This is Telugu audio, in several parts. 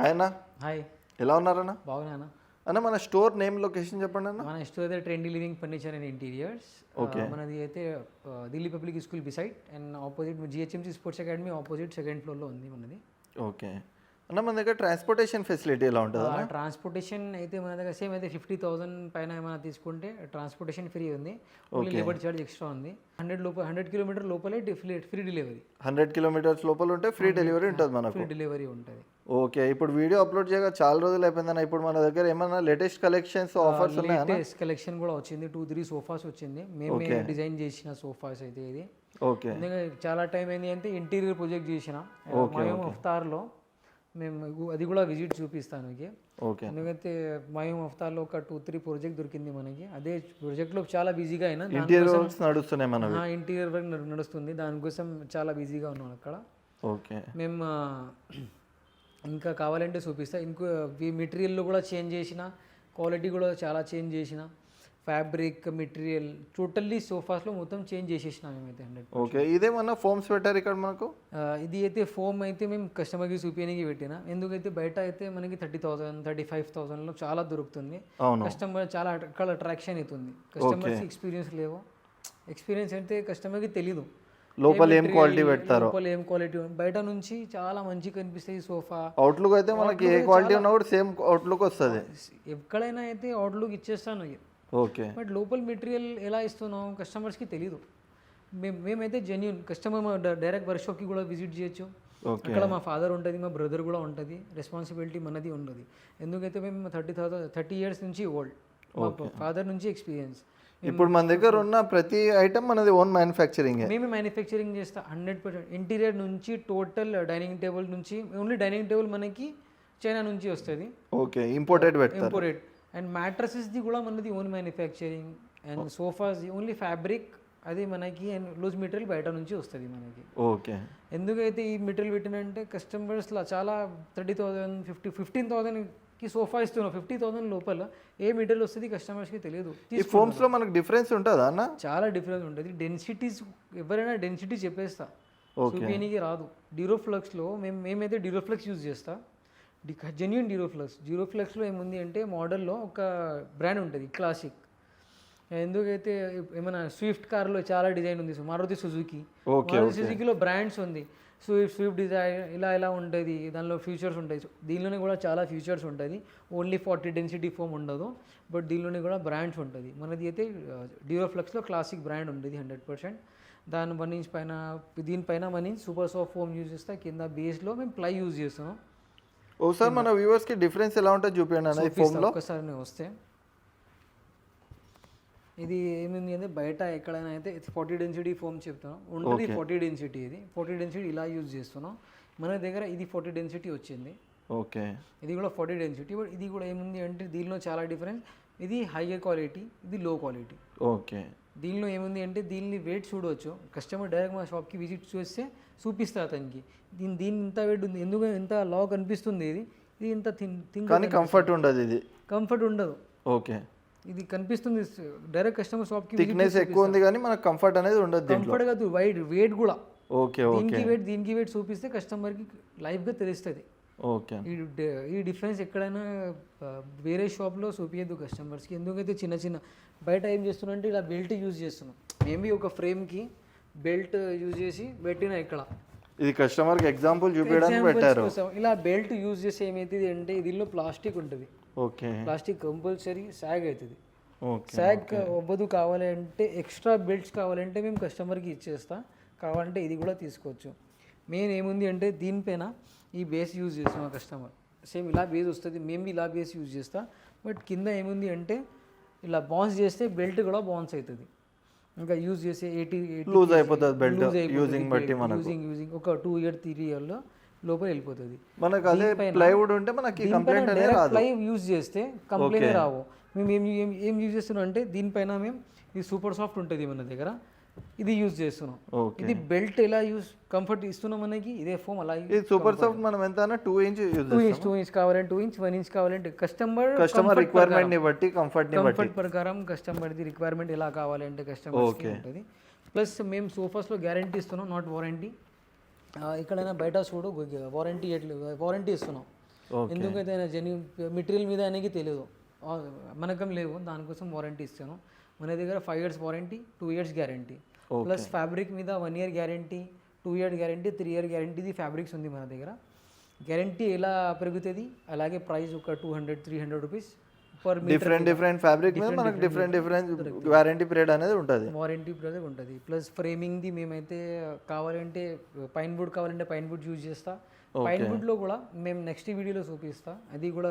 హాయ్ అన్న, హాయ్, ఎలా ఉన్నారన్న? బాగున్నానా? అన్న మన స్టోర్ నేమ్ లొకేషన్ చెప్పండి అన్న. మన స్టోర్ అయితే trendy living furniture and interiors. మనది అయితే Delhi public school beside and opposite GHMC sports academy opposite second ఫ్లోర్లో ఉంది మనది. ఓకే అన్న, మన దగ్గర ట్రాన్స్పోర్టేషన్ ఫెసిలిటీ ఎలా ఉంటుంది అన్న? ట్రాన్స్పోర్టేషన్ అయితే మన దగ్గర సేమ్ అయితే 50,000 పైన ఏమైనా తీసుకుంటే ట్రాన్స్పోర్టేషన్ ఫ్రీ ఉంది. ఓన్లీ లేబర్ చార్జ్ ఎక్స్ట్రా ఉంది. 100 కిలోమీటర్ లోపలే ఫ్రీ డెలివరీ. 100 కిలోమీటర్స్ లోపల ఉంటే ఫ్రీ డెలివరీ ఉంటుంది మనకు. ఫ్రీ డెలివరీ ఉంటుంది. ఓకే, ఇప్పుడు వీడియో అప్లోడ్ చేయగా చాలా రోజులు అయిపోయిందన్న. ఇప్పుడు మన దగ్గర ఏమన్నా లేటెస్ట్ కలెక్షన్స్ ఆఫర్స్ ఉన్నాయా? లేటెస్ట్ కలెక్షన్ కూడా వచ్చింది. 2-3 సోఫాస్ వచ్చింది. మేమే డిజైన్ చేసిన సోఫాస్ అయితే ఇది. ఓకే, చాలా టైం అయింది అంటే ఇంటీరియర్ ప్రొజెక్ట్ చేసిన మయూమ్ అఫ్తార్లో. మేము అది కూడా విజిట్ చూపిస్తాను మీకు. ఓకే, ఎందుకంటే మయూమ్ అఫ్తార్లో ఒక 2-3 ప్రాజెక్ట్ దొరికింది మనకి. అదే ప్రాజెక్ట్లో చాలా బిజీగా అయినా ఇంటీరియర్ వర్క్స్ నడుస్తున్నాయి మనవి. ఇంటీరియర్ వర్క్ నడుస్తుంది, దానికోసం చాలా బిజీగా ఉన్నాను అక్కడ. ఓకే, మేము ఇంకా కావాలంటే చూపిస్తా. ఇంకో మెటీరియల్లో కూడా చేంజ్ చేసిన, క్వాలిటీ కూడా చాలా చేంజ్ చేసిన, ఫ్యాబ్రిక్ మెటీరియల్ టోటల్లీ సోఫాస్లో మొత్తం చేంజ్ చేసేసినాం మేమైతే 100. ఓకే, ఇదేమన్నా ఫోమ్స్ పెట్టారు ఇక్కడ మనకు? ఇది అయితే ఫోమ్ అయితే మేము కస్టమర్కి చూపించడానికి పెట్టినా. ఎందుకైతే బయట అయితే మనకి 30,000 35,000లో చాలా దొరుకుతుంది. కస్టమర్ చాలా అక్కడ అట్రాక్షన్ అవుతుంది. కస్టమర్స్ ఎక్స్పీరియన్స్ లేవు. ఎక్స్పీరియన్స్ అంటే కస్టమర్కి తెలీదు లోపల ఏం క్వాలిటీ పెడతారు, లోపల ఏం క్వాలిటీ. బయట నుంచి చాలా మంచిగా కనిపిస్తుంది సోఫా. అవుట్లుక్ అయితే మనకి ఏ క్వాలిటీ ఉన్నా కూడా సేమ్ అవుట్లుక్ వస్తుంది. ఎక్కడైనా అయితే అవుట్లుక్ ఇచ్చేస్తాను. ఓకే, బట్ లోపల మెటీరియల్ ఎలా ఇస్తున్నాం కస్టమర్స్కి తెలీదు. మేమైతే జెన్యూన్ కస్టమర్ డైరెక్ట్ వర్క్షాప్కి కూడా విజిట్ చేయొచ్చు. అక్కడ మా ఫాదర్ ఉంటుంది, మా బ్రదర్ కూడా ఉంటుంది. రెస్పాన్సిబిలిటీ మనది ఉండదు. ఎందుకైతే మేము 30 ఇయర్స్ నుంచి ఓల్డ్, మా ఫాదర్ నుంచి ఎక్స్పీరియన్స్. ఇప్పుడు మన దగ్గర ఉన్న ప్రతి ఐటమ్ మనది ఓన్ మ్యానుఫ్యాక్చరింగ్. మేమే మ్యానుఫ్యాక్చరింగ్ చేస్తాం 100%. ఇంటీరియర్ నుంచి టోటల్ డైనింగ్ టేబుల్ నుంచి, ఓన్లీ డైనింగ్ టేబుల్ మనకి చైనా నుంచి వస్తుంది. Okay, imported imported. అండ్ మ్యాట్రసెస్ది కూడా మనది own manufacturing. And sofas only fabric అది మనకి, అండ్ లూజ్ మెటీరియల్ బయట నుంచి వస్తుంది మనకి. ఓకే, ఎందుకైతే ఈ మెటీరియల్ పెట్టినంటే కస్టమర్స్లో చాలా 30,000 15,000కి సోఫా ఇస్తున్నాం. 50,000 లోపల ఏ మెటీరియల్ వస్తుంది కస్టమర్స్కి తెలియదు. ఈ ఫోమ్స్లో మనకు డిఫరెన్స్ ఉంటుందా అన్న? చాలా డిఫరెన్స్ ఉంటుంది. డెన్సిటీస్ ఎవరైనా డెన్సిటీ చెప్పేస్తా, చూపించడానికి రాదు. డ్యూరోఫ్లక్స్లో మేమైతే డ్యూరోఫ్లక్స్ యూజ్ చేస్తా. జెన్యూన్ డ్యూరోఫ్లెక్స్లో ఏముంది అంటే మోడల్లో ఒక బ్రాండ్ ఉంటుంది క్లాసిక్. ఎందుకైతే ఏమైనా స్విఫ్ట్ కార్లో చాలా డిజైన్ ఉంది. మారుతి సుజుకి, సుజుకిలో బ్రాండ్స్ ఉంది. స్విఫ్ట్ డిజైర్ ఇలా ఉంటుంది. దానిలో ఫీచర్స్ ఉంటాయి. దీనిలోనే కూడా చాలా ఫీచర్స్ ఉంటుంది. ఓన్లీ 40 డెన్సిటీ ఫోమ్ ఉండదు, బట్ దీనిలోనే కూడా బ్రాండ్స్ ఉంటుంది. మనది అయితే డ్యూరోఫ్లెక్స్లో క్లాసిక్ బ్రాండ్ ఉంటుంది 100%. దాని 1 ఇంచ్ పైన, దీనిపైన 1 inch super soft foam use చేస్తా. కింద బేస్లో మేము ప్లై యూజ్ చేస్తున్నాం. ఒకసారి మన వ్యూవర్స్కి డిఫరెన్స్ ఎలా ఉంటుంది చూపించండి అన్న ఈ ఫోమ్లో. ఒకసారి నేను వస్తే ఇది ఏమింది అంటే బయట ఎక్కడైనా అయితే 40 డెన్సిటీ ఫోమ్ చెప్తాను ఉంటుంది. 40 డెన్సిటీ, ఇది 40 డెన్సిటీ ఇలా యూజ్ చేస్తున్నాం. మన దగ్గర ఇది 40 డెన్సిటీ వచ్చింది. ఓకే, ఇది కూడా 40 డెన్సిటీ. బట్ ఇది కూడా ఏముంది అంటే దీనిలో చాలా డిఫరెన్స్. ఇది హైయర్ క్వాలిటీ, ఇది లో క్వాలిటీ. ఓకే, దీనిలో ఏముంది అంటే దీన్ని వెయిట్ చూడవచ్చు. కస్టమర్ డైరెక్ట్ మా షాప్కి విజిట్ చేస్తే చూపిస్తా అతనికి దీని ఇంత వెయిట్ ఉంది, ఎందుకు ఇంత లా కనిపిస్తుంది. ఇది ఇంత థింక్, కానీ కంఫర్ట్ ఉండదు. ఇది కంఫర్ట్ ఉండదు. ఓకే, ఇది కనిపిస్తుంది డైరెక్ట్ కస్టమర్ షాప్కి. థిక్నెస్ ఎక్కువ ఉంది కానీ మనకు కంఫర్ట్ అనేది ఉండదు. కంఫర్ట్ కాదు, వెయిట్ కూడా. ఓకే, దీనికి వెయిట్ చూపిస్తే కస్టమర్కి లైఫ్గా తెలుస్తుంది. ఓకే, ఈ డిఫరెన్స్ ఎక్కడైనా వేరే షాప్లో చూపించద్దు కస్టమర్స్కి. ఎందుకైతే చిన్న బయట ఏం చేస్తున్నాం అంటే ఇలా బెల్ట్ యూజ్ చేస్తున్నాం. మేబీ ఒక ఫ్రేమ్కి బెల్ట్ యూజ్ చేసి పెట్టిన ఇక్కడ. ఇది కస్టమర్కి ఎగ్జాంపుల్ చూపించడానికి పెట్టారు. ఇలా బెల్ట్ యూజ్ చేసి ఏమవుతుంది అంటే దీనిలో ప్లాస్టిక్ ఉంటుంది. ఓకే, ప్లాస్టిక్ కంపల్సరీ సాగ్ అవుతుంది. సాగ్ అవ్వదు. కావాలంటే ఎక్స్ట్రా బెల్ట్స్ కావాలంటే మేము కస్టమర్కి ఇచ్చేస్తా. కావాలంటే ఇది కూడా తీసుకోవచ్చు. మెయిన్ ఏముంది అంటే దీనిపైన ఈ బేస్ యూజ్ చేస్తాం కస్టమర్. సేమ్ ఇలా బేస్ వస్తుంది, మేము ఇలా బేస్ యూజ్ చేస్తా. బట్ కింద ఏముంది అంటే ఇలా బౌన్స్ చేస్తే బెల్ట్ కూడా బౌన్స్ అవుతుంది. ఇంకా యూజ్ చేసే 80 లూజ్ అయిపోతుంది బెల్ట్. యూజింగ్ బట్టి యూజింగ్ ఒక 2 ఇయర్ 3 ఇయర్లో లోపల వెళ్ళిపోతుంది. మనకు అదే ప్లైవుడ్ ఉంటే మనకి కంప్లైంట్ అనేది రాదు. ప్లై యూజ్ చేస్తే కంప్లైంట్ రావు. మేము ఏం యూజ్ చేస్తున్నాం అంటే దీనిపైన మేము ఇది సూపర్ సాఫ్ట్ ఉంటుంది మన దగ్గర, ఇది యూజ్ చేస్తున్నాం. ఇది బెల్ట్ ఎలా యూజ్ కంఫర్ట్ ఇస్తున్నాం మనకి, ఇదే ఫోమ్ అలా. ఇది సూపర్ సాఫ్ట్ మనం ఎంత 2 ఇంచ్ యూజ్ చేస్తాం. 2 ఇంచ్ కావాలంటే 2 ఇంచ్, 1 ఇంచ్ కావాలంటే కస్టమర్ రిక్వైర్మెంట్ ని బట్టి, కంఫర్ట్ ప్రకారం కస్టమర్ది రిక్వైర్మెంట్ ఎలా కావాలంటే కస్టమర్కి ఉంటుంది. ప్లస్ మేము సోఫాస్లో గ్యారంటీ ఇస్తున్నాం, నాట్ వారంటీ. ఎక్కడైనా బయట చూడు వారంటీ ఇస్తున్నాం. ఎందుకైతే ఆయన మెటీరియల్ మీద ఆయనకి తెలియదు మనకం లేవు, దానికోసం వారంటీ ఇస్తాను. మన దగ్గర 5 years warranty, 2 years guarantee, plus fabric మీద 1 year guarantee, 2 year guarantee, 3 year గ్యారంటీది ఫ్యాబ్రిక్స్ ఉంది మన దగ్గర. గ్యారంటీ ఎలా పెరుగుతుంది అలాగే ప్రైస్ ఒక 200-300 రూపీస్ పర్ డిఫరెంట్ ఫ్యాబ్రిక్ మీద మనకు డిఫరెంట్ వారంటీ పీరియడ్ అనేది ఉంటుంది. వారంటీ పీరియడ్ ఉంటుంది. ప్లస్ ఫ్రేమింగ్ది మేమైతే కావాలంటే పైన్ వుడ్ కావాలంటే పైన్ వుడ్ యూజ్ చేస్తా. పైన్ వుడ్లో కూడా మేము నెక్స్ట్ వీడియోలో చూపిస్తా, అది కూడా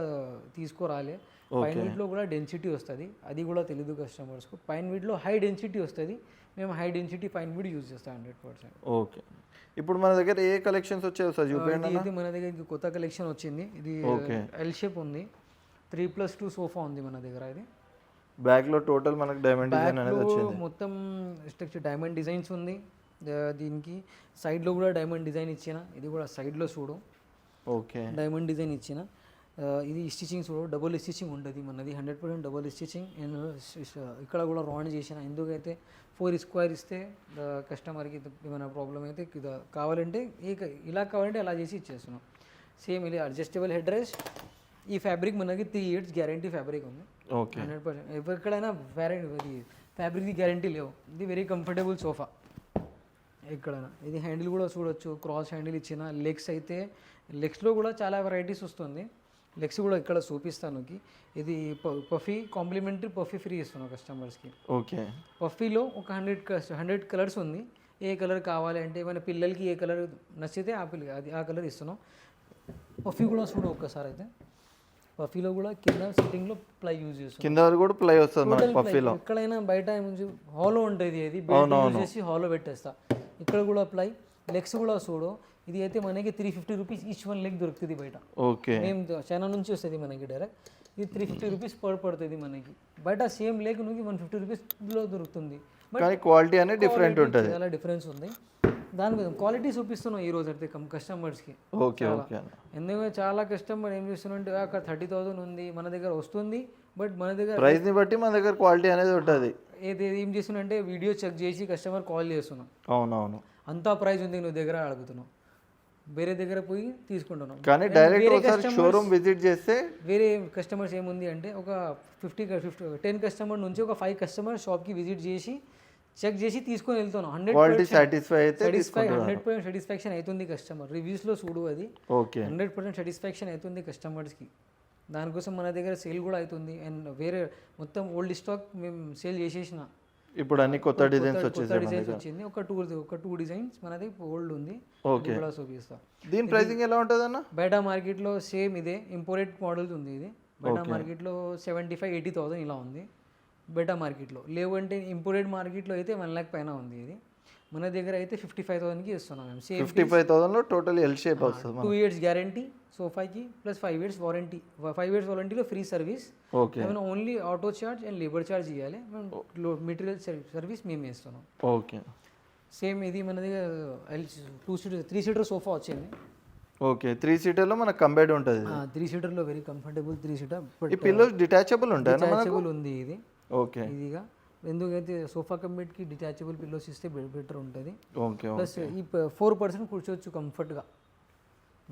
తీసుకురాలే. పైన్ వుడ్లో కూడా డెన్సిటీ వస్తుంది, అది కూడా తెలియదు కస్టమర్స్కు. పైన్ వుడ్లో హై డెన్సిటీ వస్తుంది, మేము high density pine wood use చేస్తాం 100%. ఓకే, ఇప్పుడు మన దగ్గర ఏ కలెక్షన్స్ వచ్చాయి సార్ చూపించండి. ఇది మన దగ్గర ఇంక కొత్త కలెక్షన్ వచ్చింది. ఇది ఎల్ షేప్ ఉంది, 3+2 సోఫా ఉంది మన దగ్గర. ఇది బ్యాక్ లో టోటల్ మనకు డైమండ్ డిజైన్ అనేది వచ్చింది, మొత్తం స్ట్రక్చర్ డైమండ్ డిజైన్స్ ఉంది. దీనికి సైడ్ లో కూడా డైమండ్ డిజైన్ ఇచ్చిన, ఇది కూడా సైడ్ లో చూడు ఓకే డైమండ్ డిజైన్ ఇచ్చిన. ఇది స్టిచింగ్ చూడు, డబుల్ స్టిచింగ్ ఉంటుంది మనది, 100% డబుల్ స్టిచింగ్. నేను ఇక్కడ కూడా రౌండ్ చేసిన, ఎందుకైతే 4 square ఇస్తే కస్టమర్కి ఏమైనా ప్రాబ్లం అయితే కావాలంటే ఇలా కావాలంటే అలా చేసి ఇచ్చేస్తున్నాం. సేమ్ ఇది అడ్జస్టబుల్ హెడ్ రెస్ట్. ఈ ఫ్యాబ్రిక్ మనకి 3 years గ్యారంటీ ఫ్యాబ్రిక్ ఉంది. ఓకే 100% ఎక్కడైనా ఫ్యాబ్రిక్ది గ్యారంటీ లేవు. ఇది వెరీ కంఫర్టబుల్ సోఫా ఎక్కడైనా. ఇది హ్యాండిల్ కూడా చూడొచ్చు, క్రాస్ హ్యాండిల్ ఇచ్చిన. లెగ్స్లో కూడా చాలా వెరైటీస్ వస్తుంది. లెగ్స్ కూడా ఇక్కడ చూపిస్తాను. ఇది పఫీ కాంప్లిమెంటరీ పఫీ ఫ్రీ ఇస్తున్నాం కస్టమర్స్కి. ఓకే, పఫీలో ఒక 100 కలర్స్ ఉంది. ఏ కలర్ కావాలి అంటే మన పిల్లలకి ఏ కలర్ నచ్చితే ఆ కలర్ ఇస్తున్నాం. పఫీ కూడా చూడు ఒక్కసారి అయితే. పఫీలో కూడా కింద సిట్టింగ్లో ప్లై యూజ్ చేస్తాం, కింద కూడా ప్లై వస్తుంది మనకి పఫీలో. ఎక్కడైనా బయట హాలో ఉంటుంది, ఇది బెల్ట్ యూజ్ చేసి హాలో పెట్టేస్తా. ఇక్కడ కూడా ప్లై. లెగ్స్ కూడా చూడు, ఇది అయితే మనకి 350 రూపీస్ ఈచ్ 1 లెగ్ దొరుకుతుంది బయట. ఓకే, మేము చైనా నుంచి వస్తుంది మనకి డైరెక్ట్. ఇది 350 రూపీస్ పడుతుంది మనకి బయట. సేమ్ లెగ్ నుంచి 150 రూపీస్లో దొరుకుతుంది, కానీ క్వాలిటీ అనేది డిఫరెంట్ ఉంటుంది, చాలా డిఫరెన్స్ ఉంది. దాని మీద క్వాలిటీ చూపిస్తున్నాం ఈ రోజు అయితే కస్టమర్స్కి. ఓకే ఓకే, ఎందుకంటే చాలా కస్టమర్ ఏం చేస్తున్నారంటే అక్కడ 30,000 ఉంది మన దగ్గర వస్తుంది, బట్ మన దగ్గర ప్రైస్ ని బట్టి మన దగ్గర క్వాలిటీ అనేది ఉంటుంది. ఏం చేస్తున్నంటే వీడియో చెక్ చేసి కస్టమర్ కాల్ చేస్తున్నాం, అవునవును అంతా ప్రైస్ ఉంది నువ్వు దగ్గర అడుగుతున్నావు, వేరే దగ్గర పోయి తీసుకుంటున్నాం. కానీ డైరెక్ట్ ఒకసారి షోరూమ్ విజిట్ చేస్తే వేరే కస్టమర్స్ ఏముంది అంటే ఒక 10 కస్టమర్ నుంచి ఒక 5 కస్టమర్ షాప్కి విజిట్ చేసి చెక్ చేసి తీసుకొని వెళ్తున్నాం. 100% సాటిస్ఫాక్షన్ అవుతుంది కస్టమర్. రివ్యూస్లో చూడు అది. ఓకే, 100% సాటిస్ఫాక్షన్ అవుతుంది కస్టమర్స్కి. దానికోసం మన దగ్గర సేల్ కూడా అవుతుంది. అండ్ వేరే మొత్తం ఓల్డ్ స్టాక్ మేము సేల్ చేసేసిన, ఇప్పుడు అన్ని కొత్త డిజైన్స్ వచ్చింది. ఒక టూ డిజైన్స్ మనది ఓల్డ్ ఉంది, ఓకే కూడా చూపిస్తా. దీని ప్రైసింగ్ ఎలా ఉంటుంది అన్న? బయట మార్కెట్లో సేమ్ ఇదే ఇంపోర్టెడ్ మోడల్స్ ఉంది. ఇది బయట మార్కెట్లో 75,000-80,000 ఇలా ఉంది బయట మార్కెట్లో. లేవంటే ఇంపోర్టెడ్ మార్కెట్లో అయితే 1 lakh పైన ఉంది. ఇది మన దగ్గర అయితే 55,000కి ఇస్తున్నాం మేము. సేమ్ 55,000లో టోటల్ ఎల్ షేప్ వస్తుంది. 2 years గ్యారంటీ సోఫాకి, ప్లస్ 5 years వారంటీ. 5 years వారంటీలో ఫ్రీ సర్వీస్. ఓకే, ఏమైనా only auto charge and labour charge ఇవ్వాలి, మెటీరియల్ సర్వీస్ మేమే ఇస్తున్నాం. ఓకే, సేమ్ ఇది మన దగ్గర 3 seater సోఫా వచ్చింది. ఓకే, 3 seaterలో మనకు కంబైడ్ ఉంటుంది. 3 seaterలో వెరీ కంఫర్టబుల్ 3 seater. ఈ పిల్లోస్ డిటాచబుల్ ఉంటాయి, డిటాచబుల్ ఉంది ఇది. ఓకే, ఇదిగా ఎందుకైతే సోఫా కంబెడ్కి డిటాచబుల్ పిల్లోస్ ఇస్తే బెటర్ ఉంటుంది. ఓకే, ప్లస్ ఈ 4 person కూర్చోవచ్చు కంఫర్ట్గా.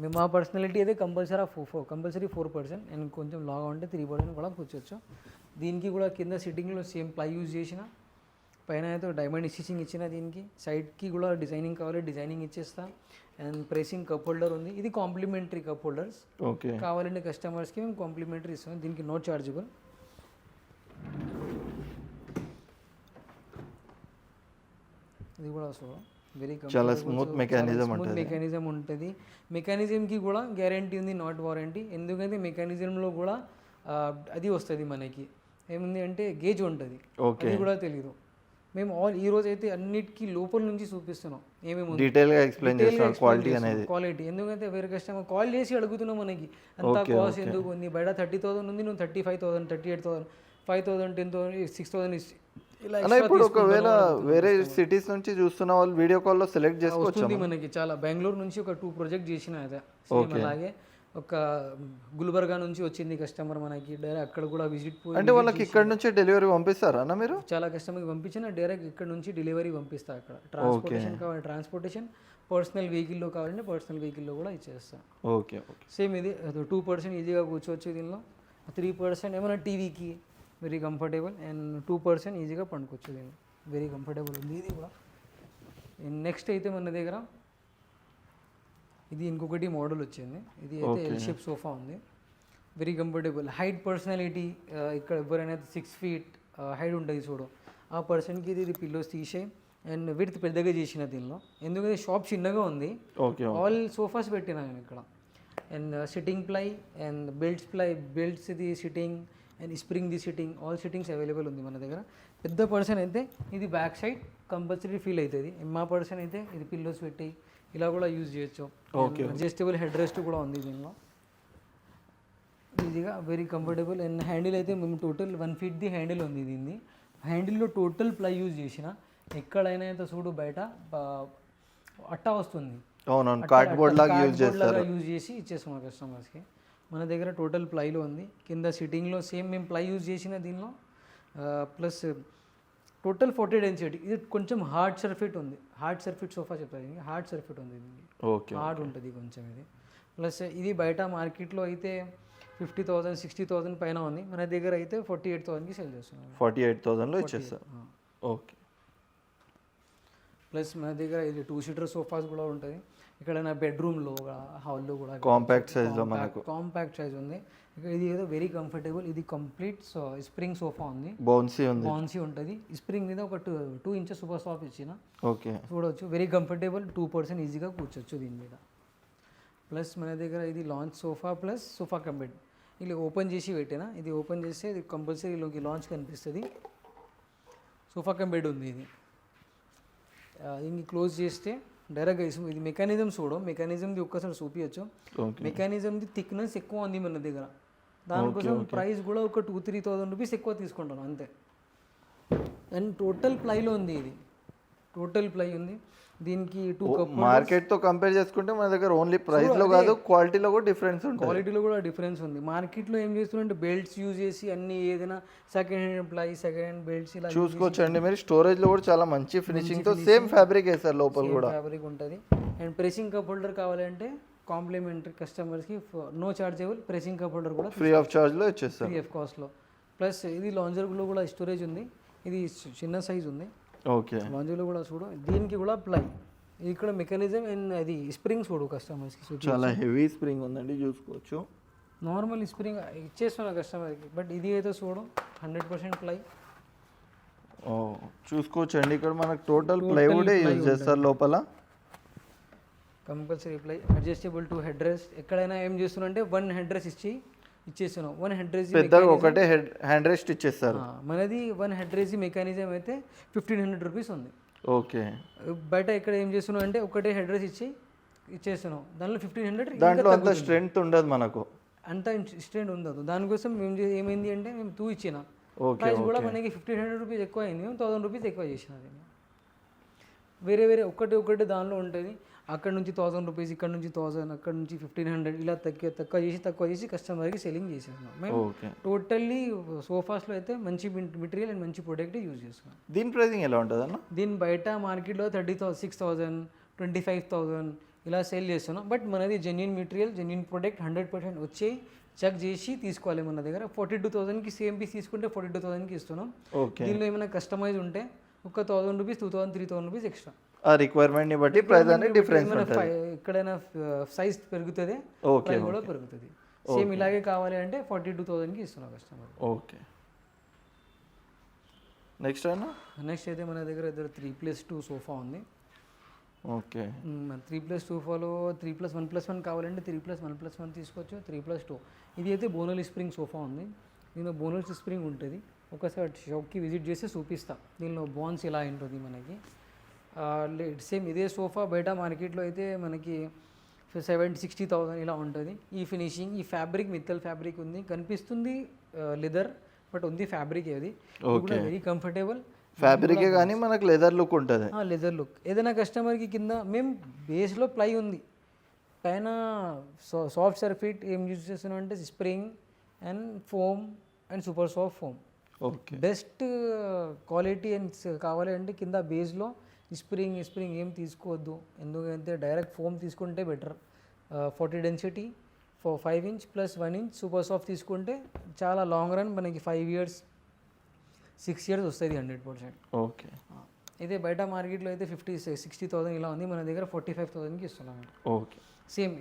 మేము మా పర్సనాలిటీ అయితే కంపల్సరీ 4%, అండ్ కొంచెం లాగా ఉంటే 3% కూడా కూర్చోవచ్చు. దీనికి కూడా కింద సిట్టింగ్లో సేమ్ ప్లై యూజ్ చేసిన, పైన అయితే డైమండ్ స్టిచింగ్ ఇచ్చిన. దీనికి సైడ్కి కూడా డిజైనింగ్ కావాలి, డిజైనింగ్ ఇచ్చేస్తా. అండ్ ప్రెసింగ్ కప్ హోల్డర్ ఉంది, ఇది కాంప్లిమెంటరీ కప్ హోల్డర్స్. ఓకే, కావాలంటే కస్టమర్స్కి మేము కాంప్లిమెంటరీ ఇస్తాం, దీనికి నో చార్జబుల్. ఇది కూడా సో వెరీ చాలా స్మూత్ మెకానిజం ఉంటుంది. మెకానిజంకి కూడా గ్యారంటీ ఉంది, నాట్ వారంటీ. ఎందుకంటే మెకానిజంలో కూడా అది వస్తుంది మనకి ఏముంది అంటే గేజ్ ఉంటుంది, అది కూడా తెలియదు. మేము ఈ రోజు అయితే అన్నిటికీ లోపల నుంచి చూపిస్తున్నాం ఏమేమి డీటెయిల్గా ఎక్స్ప్లెయిన్ చేస్తాం క్వాలిటీ అనేది. క్వాలిటీ ఎందుకంటే వేరే కస్టమర్ కాల్ చేసి అడుగుతున్నాం మనకి అంత కాస్ట్ ఎందుకు ఉంది, బయట 30,000 ఉంది, నువ్వు 35,000, 38,000, 5,000, 10,000, 6,000 ఇలా. ఇప్పుడు ఒకవేళ వేరే సిటీస్ నుంచి చూస్తున్న వాళ్ళు వీడియో కాల్లో సెలెక్ట్ చేసుకోవచ్చు మనకి. చాలా బెంగళూరు నుంచి ఒక 2 ప్రాజెక్ట్ చేసిన అదే సేమ్ అలాగే. ఒక గుల్బర్గా నుంచి వచ్చింది కస్టమర్ మనకి, డైరెక్ట్ అక్కడ కూడా విజిట్ పోయి అంటే వాళ్ళకి ఇక్కడ నుంచి డెలివరీ పంపిస్తారా అన్న మీరు? చాలా కస్టమర్కి పంపించిన డైరెక్ట్ ఇక్కడ నుంచి డెలివరీ పంపిస్తా. అక్కడ ట్రాన్స్పోర్టేషన్ కావాలి, ట్రాన్స్పోర్టేషన్ పర్సనల్ వెహికల్లో కావాలంటే పర్సనల్ వెహికల్లో కూడా ఇచ్చేస్తాను. Okay okay. సేమ్ ఇది 2% ఈజీగా కూర్చోవచ్చు దీనిలో. 3% ఏమైనా టీవీకి వెరీ కంఫర్టబుల్, అండ్ 2% ఈజీగా పండుకోవచ్చు దీనిలో. వెరీ కంఫర్టబుల్ ఉంది ఇది కూడా. నెక్స్ట్ అయితే మన దగ్గర ఇది ఇంకొకటి మోడల్ వచ్చింది. ఇది అయితే ఎల్ షేప్ సోఫా ఉంది. Very comfortable, height personality. ఇక్కడ ఎవరైనా 6 feet హైట్ ఉంటుంది చూడు, ఆ పర్సన్కి ఇది పిల్లోస్ తీసే అండ్ విడ్త్ పెద్దగా చేసిన దీనిలో. ఎందుకంటే షాప్ చిన్నగా ఉంది, ఆల్ సోఫాస్ పెట్టినా నేను ఇక్కడ. And sitting ply and belts ఇది sitting and spring the sitting, all sittings available ఉంది మన దగ్గర. పెద్ద పర్సన్ అయితే ఇది బ్యాక్ సైడ్ కంపల్సరీ ఫీల్ అవుతుంది. మా పర్సన్ అయితే ఇది పిల్లోస్ పెట్టి ఇలా కూడా యూజ్ చేయొచ్చు. అడ్జస్టబుల్ హెడ్ రెస్ట్ కూడా ఉంది దీనిలో ఈజీగా, వెరీ కంఫర్టబుల్. అండ్ హ్యాండిల్ అయితే మేము టోటల్ 1 feet ది హ్యాండిల్ ఉంది దీన్ని. హ్యాండిల్లో టోటల్ ప్లై యూజ్ చేసిన, ఎక్కడైనా అయితే చూడు బయట అట్టా వస్తుంది, కార్డ్బోర్డ్ లాగా యూజ్ చేసి ఇచ్చేస్తాం కస్టమర్స్కి. మన దగ్గర టోటల్ ప్లైలో ఉంది. కింద సిట్టింగ్లో సేమ్ మేము ప్లై యూజ్ చేసిన దీనిలో. Plus total 40 density. ఇది కొంచెం హార్డ్ సర్ఫిట్ ఉంది, హార్డ్ సర్ఫిట్ సోఫా చెప్తారు, హార్డ్ సర్ఫిట్ ఉంది దీనికి, హార్డ్ ఉంటుంది కొంచెం ఇది. ప్లస్ ఇది బయట మార్కెట్లో అయితే 50,000 60,000 పైన ఉంది, మన దగ్గర అయితే 48,000కి సేల్ చేస్తున్నాం. 48,000లో ఇచ్చేస్తారు. ఓకే. ప్లస్ మన దగ్గర ఇది 2-seater సోఫాస్ కూడా ఉంటుంది. ఇక్కడ నా బెడ్రూమ్లో హాల్లో కూడా కాంపాక్ట్ సైజ్లో మనకు కాంపాక్ట్ సైజ్ ఉంది. ఇది ఏదో వెరీ కంఫర్టబుల్. ఇది కంప్లీట్ స్ప్రింగ్ సోఫా ఉంది, బౌన్సీ ఉంటుంది. స్ప్రింగ్ మీద ఒక 2 inches సూపర్ సాఫ్ట్ ఇచ్చిన, ఓకే చూడవచ్చు. వెరీ కంఫర్టబుల్, 2% ఈజీగా కూర్చోవచ్చు దీని మీద. ప్లస్ మన దగ్గర ఇది launch sofa plus sofa cum bed. ఇలా ఓపెన్ చేసి పెట్టినా, ఇది ఓపెన్ చేస్తే ఇది కంపల్సరీలోకి లాంచ్ కనిపిస్తుంది. సోఫా కమ్ బెడ్ ఉంది ఇది. ఇంక క్లోజ్ చేస్తే డైరెక్ట్గా ఇది మెకానిజం చూడం, మెకానిజంది ఒక్కసారి చూపించచ్చు. మెకానిజంది థిక్నెస్ ఎక్కువ ఉంది మన దగ్గర, దానికోసం ప్రైస్ కూడా ఒక 2-3,000 రూపీస్ ఎక్కువ తీసుకుంటాను అంతే. అండ్ టోటల్ ప్లైలో ఉంది ఇది, టోటల్ ప్లై ఉంది దీనికి. 2 cup మార్కెట్తో కంపేర్ చేసుకుంటే మన దగ్గర ఓన్లీ ప్రైస్లో కాదు క్వాలిటీలో కూడా డిఫరెన్స్ ఉంటుంది. క్వాలిటీలో కూడా డిఫరెన్స్ ఉంది. మార్కెట్లో ఏం చేస్తుంటే బెల్ట్స్ యూజ్ చేసి అన్ని ఏదైనా second hand ply, second hand belts ఇలా చూసుకోవచ్చు అండి మీరు. స్టోరేజ్లో కూడా చాలా మంచి ఫినిషింగ్తో సేమ్ ఫ్యాబ్రిక్ వేస్తారు, లోపల కూడా ఫ్యాబ్రిక్ ఉంటుంది. అండ్ ప్రెసింగ్ కప్ హోల్డర్ కావాలంటే కాంప్లిమెంటరీ కస్టమర్స్కి no chargeable pressing cup holder కూడా ఫ్రీ ఆఫ్ చార్జ్లో ఇచ్చేస్తారు, ఫ్రీ ఆఫ్ కాస్ట్లో. ప్లస్ ఇది లాంజర్లో కూడా స్టోరేజ్ ఉంది, ఇది చిన్న సైజ్ ఉంది. ఓకే. లాంజర్లో కూడా చూడు, దీనికి కూడా ప్లై, ఇక్కడ మెకానిజం అండ్ అది స్ప్రింగ్ చూడు కస్టమర్స్కి చాలా హెవీ స్ప్రింగ్ ఉందండి, చూసుకోవచ్చు. నార్మల్ స్ప్రింగ్ ఇచ్చేస్తున్నా కస్టమర్కి, బట్ ఇది అయితే చూడు 100% ప్లై. చూసుకోవచ్చు అండి, ఇక్కడ మనకు టోటల్ ప్లైవుడ్ యూజ్ చేస్తారు లోపల. Compulsory ply, adjustable to head rest. ఎక్కడైనా ఏం చేస్తున్నా అంటే 1 head rest ఇచ్చేస్తున్నాం. 1 head rest పెద్దగా ఒకటే హ్యాండ్ రెస్ట్ ఇచ్చేస్తారు. మనది 1 head rest మెకానిజం అయితే 1,500 రూపీస్ ఉంది. ఓకే. బయట ఇక్కడ ఏం చేస్తున్నాం అంటే ఒకటే హెడ్ రెస్ట్ ఇచ్చేస్తున్నాం, దానిలో 1,500. దాంట్లో అంత స్ట్రెంగ్త్ ఉండదు మనకు, అంత స్ట్రెంగ్త్ ఉండదు. దానికోసం మేము ఏమైంది అంటే మేము 2 ఇచ్చిన, ప్రైస్ కూడా మనకి 1,500 రూపీస్ ఎక్కువ అయింది, మేము 1,000 రూపీస్ ఎక్కువ చేసిన. వేరే వేరే ఒకటి దానిలో ఉంటుంది. అక్కడ నుంచి 1,000 రూపీస్, ఇక్కడ నుంచి 1,000, అక్కడ నుంచి 1,500, ఇలా తక్కువ చేసి కస్టమర్కి సెల్లింగ్ చేసేస్తున్నాం మేము. టోటల్లీ సోఫాస్లో అయితే మంచి మెటీరియల్ అండ్ మంచి ప్రొడక్ట్ యూజ్ చేస్తున్నాం. దీని ప్రైసింగ్ ఎలా ఉంటుంది అన్న? దీని బయట మార్కెట్లో 36,000, 25,000 ఇలా సేల్ చేస్తున్నాం. బట్ మనది జెన్యున్ మెటీరియల్, జెన్యున్ ప్రొడక్ట్, 100% వచ్చి చెక్ చేసి తీసుకోవాలి. మన దగ్గర 42,000కి సేమ్ పీస్ తీసుకుంటే 42,000కి ఇస్తున్నాం. దీనిలో ఏమైనా కస్టమైజ్ ఉంటే ఒక 1,000 రూపీస్, 2,000, 3,000 రూపీస్ ఎక్స్ట్రా. ఆ రిక్వైర్మెంట్ని బట్టి ప్రైస్ అనేది డిఫరెన్స్ ఉంటుంది. ఎక్కడైనా సైజ్ పెరుగుతుంది, ప్రైస్ కూడా పెరుగుతుంది. సేమ్ ఇలాగే కావాలి అంటే 42,000కి ఇస్తున్నాం కస్టమర్. ఓకే. నెక్స్ట్ అయితే మన దగ్గర 3+2 సోఫా ఉంది. ఓకే. 3+2 సోఫాలో 3+1+1 కావాలంటే 3+1+1 తీసుకోవచ్చు, 3+2. ఇది అయితే బోనల్ స్ప్రింగ్ సోఫా ఉంది. దీనిలో బోనల్ స్ప్రింగ్ ఉంటుంది. ఒకసారి షాప్కి విజిట్ చేస్తే చూపిస్తా దీనిలో బోన్స్ ఎలా ఉంటుంది మనకి. సేమ్ ఇదే సోఫా బయట మార్కెట్లో అయితే మనకి 70,000-60,000 ఇలా ఉంటుంది. ఈ ఫినిషింగ్, ఈ ఫ్యాబ్రిక్ మిత్తల్ ఫ్యాబ్రిక్ ఉంది, కనిపిస్తుంది లెదర్ బట్ ఉంది ఫ్యాబ్రిక్. అది కూడా వెరీ కంఫర్టబుల్ ఫ్యాబ్రికే కానీ మనకు లెదర్ లుక్ ఉంటుంది. Leather look. ఏదైనా కస్టమర్కి కింద మేము బేస్లో ప్లై ఉంది, పైన సాఫ్ట్ సర్ఫిట్ ఏం యూజ్ చేస్తున్నాం అంటే spring and foam and super soft foam. Okay. Best quality and కావాలి అంటే కింద బేస్లో స్ప్రింగ్ ఏం తీసుకోవద్దు, ఎందుకంటే డైరెక్ట్ ఫోమ్ తీసుకుంటే better. 40 density 5 inch plus 1 inch super soft తీసుకుంటే చాలా లాంగ్ రన్ మనకి 5 ఇయర్స్ 6 ఇయర్స్ వస్తుంది 100%. ఓకే. ఇదే బయట మార్కెట్లో అయితే 50-60,000 ఇలా ఉంది, మన దగ్గర 45,000కి ఇస్తున్నాం. ఓకే. సేమ్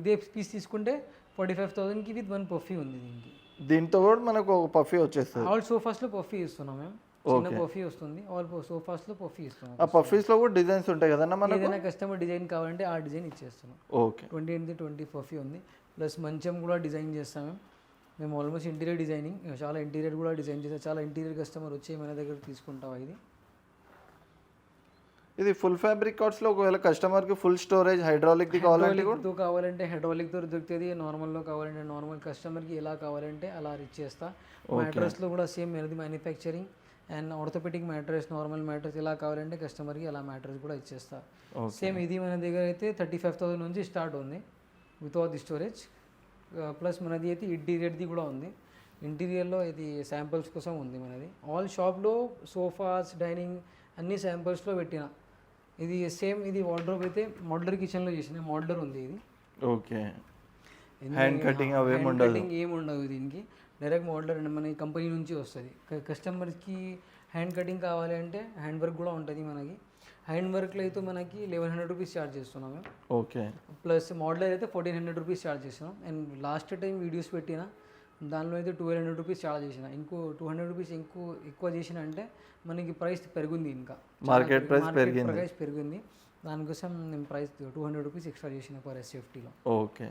ఇదే పీస్ తీసుకుంటే 45,000కి విత్ 1 పఫీ ఉంది దీనికి. దీంతో కూడా మనకు ఒక పఫీ వచ్చేస్తుంది. ఆల్ సోఫాస్లో పఫీ ఇస్తున్నాం మేము, చిన్న పఫీ వస్తుంది. ఆల్ సోఫాస్లో పఫీ ఇస్తున్నాం. ఆ పఫీస్లో కూడా డిజైన్స్ ఉంటాయి కదన్నా మనకు? ఏదైనా కస్టమర్ డిజైన్ కావాలంటే ఆ డిజైన్ ఇచ్చేస్తున్నాం. ఓకే. 20 పఫీ ఉంది, ప్లస్ మంచం కూడా డిజైన్ చేస్తాం మేము ఆల్మోస్ట్ ఇంటీరియర్ డిజైనింగ్, చాలా ఇంటీరియర్ కూడా డిజైన్ చేస్తాం. చాలా ఇంటీరియర్ కస్టమర్ వచ్చి మన దగ్గర తీసుకుంటాం. ఇది ఫుల్ ఫ్యాబ్రిక్ కార్డ్స్లో ఒకవేళ కస్టమర్కి ఫుల్ స్టోరేజ్ హైడ్రాలిక్ది కావాలంటే కూడా కావాలంటే హైడ్రాలిక్తో దొరుకుతుంది, నార్మల్లో కావాలంటే నార్మల్, కస్టమర్కి ఎలా కావాలంటే అలా ఇచ్చేస్తా. మ్యాట్రస్లో కూడా సేమ్ అనేది manufacturing and orthopaedic mattress, normal mattress ఎలా కావాలంటే కస్టమర్కి అలా మ్యాట్రస్ కూడా ఇచ్చేస్తా. సేమ్ ఇది మన దగ్గర అయితే 35,000 నుంచి స్టార్ట్ ఉంది వితౌట్ ది స్టోరేజ్. ప్లస్ మనది అయితే ఇంటీరియర్ది కూడా ఉంది. ఇంటీరియర్లో ఇది శాంపుల్స్ కోసం ఉంది మనది. ఆల్ షాప్లో సోఫాస్ డైనింగ్ అన్ని శాంపుల్స్లో పెట్టిన. ఇది సేమ్ ఇది వార్డ్రోబ్ అయితే మోడ్యులర్ కిచెన్లో చేసిన మోడ్యులర్ ఉంది ఇది. ఓకే. హ్యాండ్ కటింగ్ ఏమి ఉండదు దీనికి, డైరెక్ట్ మోడ్యులర్ మన కంపెనీ నుంచి వస్తుంది. కస్టమర్కి హ్యాండ్ కటింగ్ కావాలి అంటే హ్యాండ్ వర్క్ కూడా ఉంటుంది మనకి. హ్యాండ్ వర్క్లో అయితే మనకి 1100 రూపీస్ ఛార్జ్ చేస్తున్నాం మేము. ఓకే. ప్లస్ మోడ్యులర్ అయితే 1400 రూపీస్ ఛార్జ్ చేస్తున్నాం. అండ్ లాస్ట్ టైం వీడియోస్ పెట్టిన దానిలో అయితే 1200 రూపీస్ ఛార్జ్ చేసిన. ఇంకో 200 రూపీస్ ఎక్కువ చేసిన అంటే మనకి ప్రైస్ పెరిగింది, ఇంకా మార్కెట్ ప్రైస్ పెరిగింది. దానికోసం నేను ప్రైస్ 200 రూపీస్ ఎక్స్ట్రా చేసిన పర్ సేఫ్టీలో. ఓకే.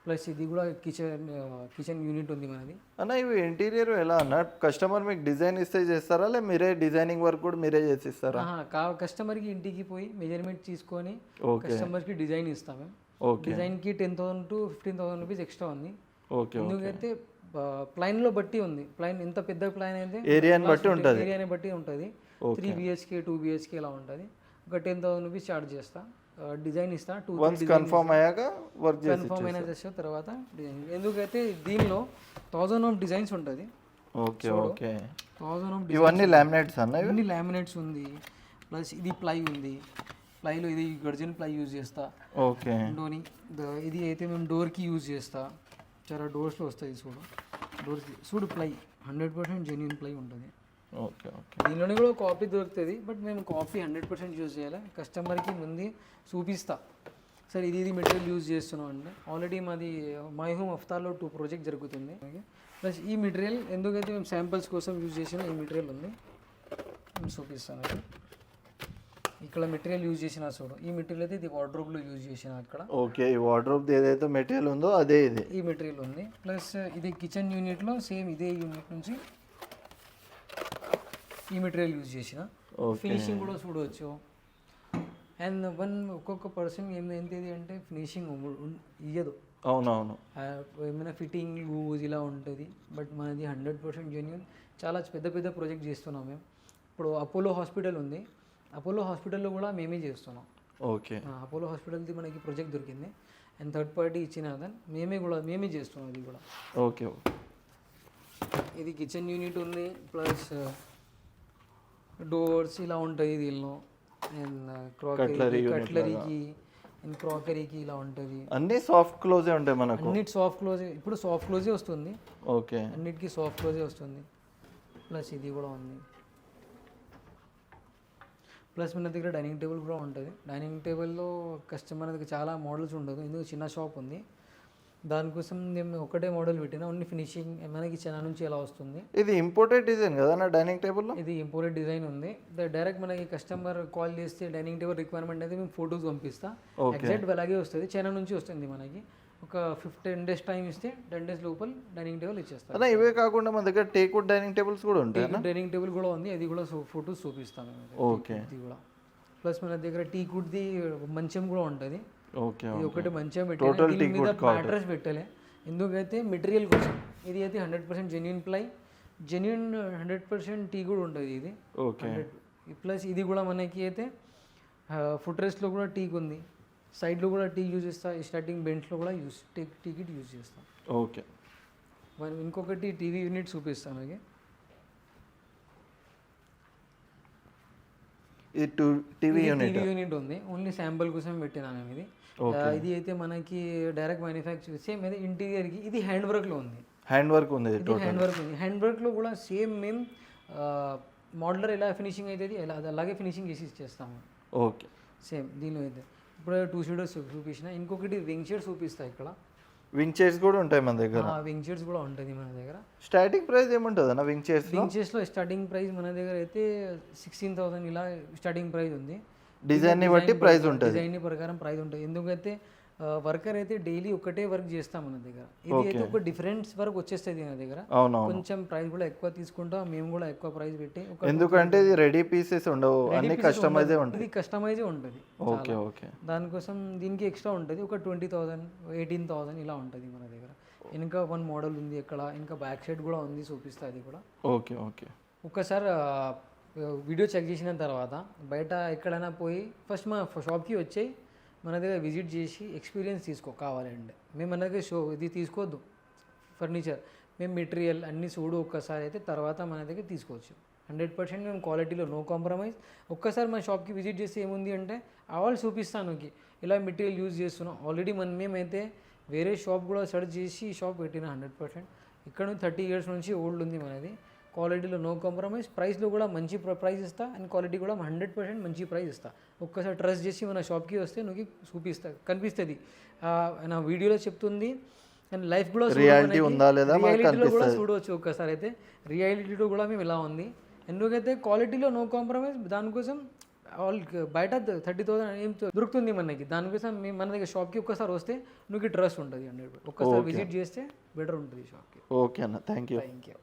ప్లస్ ఇది కూడా కిచెన్ యూనిట్ ఉంది మనది. అన్న ఇవి ఇంటీరియర్ ఎలా అన్న కస్టమర్ మీకు డిజైన్ ఇస్తే చేస్తారా, లే మీరే డిజైనింగ్ వర్క్ కూడా మీరే చేసిస్తారా? కస్టమర్కి ఇంటికి పోయి మెజర్మెంట్ తీసుకొని కస్టమర్కి డిజైన్ ఇస్తాము. డిజైన్కి 10,000 to 15,000 రూపీస్ ఎక్స్ట్రా ఉంది. ఎందుకంటే ప్లైన్లో బట్టి ఉంది, ప్లైన్ ఎంత పెద్ద ప్లైన్ అయితే ఏరియాని బట్టి ఉంటుంది. 3 BHK 2 BHK ఇలా ఉంటుంది. ఒక 10,000 రూపీస్ ఛార్జ్ చేస్తా, డిజైన్ ఇస్తా. కన్ఫర్మ్ అయ్యాక వర్క్ కన్ఫర్మ్ అయినా చేసిన తర్వాత డిజైన్. ఎందుకైతే దీనిలో 1000 ఆఫ్ డిజైన్స్ ఉంటుంది. ఓకే. ఓకే. 1000 ఆఫ్ ఇవన్నీ లామినేట్స్ అన్న? ఇవన్నీ లామినేట్స్ ఉంది. ప్లస్ ఇది ప్లై ఉంది, ప్లైలో ఇది గర్జన్ ప్లై యూజ్ చేస్తా. ఓకే. ఇది అయితే మేము డోర్కి యూజ్ చేస్తా. చాలా డోర్స్లో వస్తాయి చూడు ప్లై 100% జెన్యూన్ ప్లై ఉంటుంది. ఓకే. ఓకే. దీనిలోనే కూడా కాపీ దొరుకుతుంది, బట్ మేము కాపీ 100% యూజ్ చేయాలి. కస్టమర్కి ముందు చూపిస్తా, సరే ఇది మెటీరియల్ యూజ్ చేస్తున్నాం అంటే. ఆల్రెడీ మాది మై హోమ్ అఫ్తార్లో 2 ప్రాజెక్ట్ జరుగుతుంది. ప్లస్ ఈ మెటీరియల్ ఎందుకైతే మేము శాంపిల్స్ కోసం యూజ్ చేసిన ఈ మెటీరియల్ ఉంది, నేను చూపిస్తాను. ఇక్కడ మెటీరియల్ యూజ్ చేసిన చూడు, ఈ మెటీరియల్ అయితే ఇది వార్డ్రోబ్లో యూజ్ చేసిన అక్కడ. ఓకే. ఈ వార్డ్రోబ్ ఏదైతే మెటీరియల్ ఉందో అదే ఇది, ఈ మెటీరియల్ ఉంది. ప్లస్ ఇది కిచెన్ యూనిట్లో సేమ్ ఇదే యూనిట్ నుంచి ఈ మెటీరియల్ యూజ్ చేసిన. ఫినిషింగ్ కూడా చూడవచ్చు. అండ్ ఒక్కొక్క పర్సన్ ఏంటి అంటే ఫినిషింగ్ ఇయ్యదు. అవునవును. ఏమైనా ఫిట్టింగ్ లూజ్ ఇలా ఉంటుంది, బట్ మనది 100% జెన్యూన్. చాలా పెద్ద ప్రాజెక్ట్ చేస్తున్నాం మేము. ఇప్పుడు అపోలో హాస్పిటల్ ఉంది, అపోలో హాస్పిటల్లో కూడా మేమే చేస్తున్నాం. ఓకే. అపోలో హాస్పిటల్ది మనకి ప్రాజెక్ట్ దొరికింది అండ్ థర్డ్ పార్టీ ఇచ్చిన మేమే చేస్తున్నాం ఇది కూడా. ఓకే. ఇది కిచెన్ యూనిట్ ఉంది, ప్లస్ డోర్స్ ఇలా ఉంటుంది దీనిలో. అండ్ కట్లరీకి అండ్ క్రాకరీకి ఇలా ఉంటుంది. అన్ని సాఫ్ట్ క్లోజే ఉంటాయి మనకు. అన్నిటి సాఫ్ట్ క్లోజే, ఇప్పుడు సాఫ్ట్ క్లోజే వస్తుంది. ఓకే. అన్నిటికీ సాఫ్ట్ క్లోజే వస్తుంది. ప్లస్ ఇది కూడా ఉంది. ప్లస్ మన దగ్గర డైనింగ్ టేబుల్ కూడా ఉంటుంది. డైనింగ్ టేబుల్లో కస్టమర్ దగ్గర చాలా మోడల్స్ ఉండదు, ఎందుకు చిన్న షాప్ ఉంది. దానికోసం నేను ఒకటే మోడల్ పెట్టినా, ఓన్లీ ఫినిషింగ్ మనకి చైనా నుంచి ఎలా వస్తుంది. ఇది ఇంపోర్టెడ్ డిజైన్ కదా నా డైనింగ్ టేబుల్లో? ఇది ఇంపోర్టెడ్ డిజైన్ ఉంది. డైరెక్ట్ మనకి కస్టమర్ కాల్ చేస్తే డైనింగ్ టేబుల్ రిక్వైర్మెంట్ అయితే మేము ఫోటోస్ పంపిస్తా, ఎగ్జాక్ట్ అలాగే వస్తుంది. చైనా నుంచి వస్తుంది మనకి. ఒక 10 days టైం ఇస్తే 10 days లోపల డైనింగ్ టేబుల్ ఇచ్చేస్తాం. అలా ఇవే కాకుండా మన దగ్గర టేక్వుడ్ డైనింగ్ టేబుల్స్ కూడా ఉంటాయి. డైనింగ్ టేబుల్ కూడా ఉంది, అది కూడా ఫోటోస్ చూపిస్తాం. ఓకే. ఇది కూడా ప్లస్ మన దగ్గర టీకుడ్ది మంచం కూడా ఉంటుంది. ఓకే. ఇది ఒకటి మంచం పెట్టాలి, దీని మీద మ్యాట్రెస్ పెట్టాలి. ఎందుకైతే మెటీరియల్ కోసం. ఇది అయితే 100% జెన్యూన్ ప్లై, జెన్యూన్ 100% టీ కూడా ఉంటుంది ఇది. ఓకే. ప్లస్ ఇది కూడా మనకి అయితే ఫుట్ రెస్ట్లో కూడా టీక్ ఉంది, సైడ్లో కూడా టీ యూజ్ చేస్తా, స్టార్టింగ్ బెంచ్లో కూడా టీకిట్ యూజ్ చేస్తాం. ఓకే. మరి ఇంకొకటి టీవీ యూనిట్ చూపిస్తాను. ఇది టీవీ యూనిట్. టీవీ యూనిట్ ఉంది, ఓన్లీ శాంపుల్ కోసం పెట్టినాను ఇది. ఇది అయితే మనకి డైరెక్ట్ మ్యానుఫ్యాక్చర్ సేమ్ అయితే ఇంటీరియర్కి ఇది హ్యాండ్ వర్క్లో ఉంది. హ్యాండ్ వర్క్ ఉంది. హ్యాండ్ వర్క్ ఉంది. హ్యాండ్ వర్క్లో కూడా సేమ్ మేము మోడలర్ ఎలా ఫినిషింగ్ అవుతుంది అలాగే ఫినిషింగ్ చేసి ఇచ్చేస్తాము. ఓకే. సేమ్ దీనిలో అయితే ఇప్పుడు 2 సీటర్స్ చూపించిన, ఇంకొకటి వింగ్ చైర్స్ చూపిస్తాయి. ఇక్కడ వింగ్ చైర్స్ కూడా ఉంటాయి మన దగ్గర. వింగ్ చైర్స్ కూడా ఉంటుంది మన దగ్గర. స్టార్టింగ్ ప్రైస్ ఏముంటుంది అన్న వింగ్ చైర్స్? వింగ్ చైర్స్లో స్టార్టింగ్ ప్రైస్ మన దగ్గర అయితే 16,000 ఇలా స్టార్టింగ్ ప్రైస్ ఉంది. డిజైన్ని బట్టి ప్రైస్ ఉంటుంది. డిజైన్ ప్రకారం ప్రైస్ ఉంటుంది. ఎందుకంటే వర్కర్ అయితే డైలీ ఒకటే వర్క్ చేస్తాం మన దగ్గర. ఇది అయితే ఒక డిఫరెంట్ వర్క్ వచ్చేస్తుంది మన దగ్గర. కొంచెం ప్రైస్ కూడా ఎక్కువ తీసుకుంటాం, మేము కూడా ఎక్కువ ప్రైస్ పెట్టి. ఎందుకంటే ఇది రెడీ పీసెస్ ఉండవు, అన్ని కస్టమైజ్ ఉంటుంది. ఇది కస్టమైజ్ ఉంటుంది. Okay okay. దానికోసం దీనికి ఎక్స్ట్రా ఉంటుంది, ఒక 20,000 18,000 ఇలా ఉంటుంది మన దగ్గర. ఇంకా 1 మోడల్ ఉంది ఇక్కడ, ఇంకా బ్యాక్ సైడ్ కూడా ఉంది, చూపిస్తా అది కూడా. Okay okay. ఒక్కసారి వీడియో చెక్ చేసిన తర్వాత బయట ఎక్కడైనా పోయి ఫస్ట్ మా షాప్కి వచ్చాయి మన దగ్గర విజిట్ చేసి ఎక్స్పీరియన్స్ తీసుకో కావాలంటే. మేము మన దగ్గర ఇది తీసుకోవద్దు ఫర్నిచర్, మేము మెటీరియల్ అన్నీ చూడు ఒక్కసారి, అయితే తర్వాత మన దగ్గర తీసుకోవచ్చు. 100% మేము క్వాలిటీలో నో కాంప్రమైజ్. ఒక్కసారి మన షాప్కి విజిట్ చేస్తే ఏముంది అంటే వాళ్ళు చూపిస్తాను ఇలా మెటీరియల్ యూజ్ చేస్తున్నాం. ఆల్రెడీ మేమైతే వేరే షాప్ కూడా సెర్చ్ చేసి షాప్ పెట్టిన 100%. ఇక్కడ నుంచి 30 years నుంచి ఓల్డ్ ఉంది మనది. క్వాలిటీలో నో కాంప్రమైజ్, ప్రైస్లో కూడా మంచి ప్రైస్ ఇస్తా, అండ్ క్వాలిటీ కూడా 100% మంచి ప్రైస్ ఇస్తా. ఒక్కసారి ట్రస్ట్ చేసి మన షాప్కి వస్తే నువ్వు చూపిస్తా, కనిపిస్తుంది. నా వీడియోలో చెప్తుంది అండ్ లైఫ్ కూడా రియాలిటీలో కూడా చూడవచ్చు. ఒక్కసారి అయితే రియాలిటీలో కూడా మేము ఇలా ఉంది. ఎందుకైతే క్వాలిటీలో నో కాంప్రమైజ్, దానికోసం బయట 30,000 ఏం దొరుకుతుంది మనకి. దానికోసం మేము మన దగ్గర షాప్కి ఒక్కసారి వస్తే నువ్వు ట్రస్ట్ ఉంటుంది. 100% ఒక్కసారి విజిట్ చేస్తే బెటర్ ఉంటుంది షాప్కి. ఓకే అన్న, థ్యాంక్ యూ.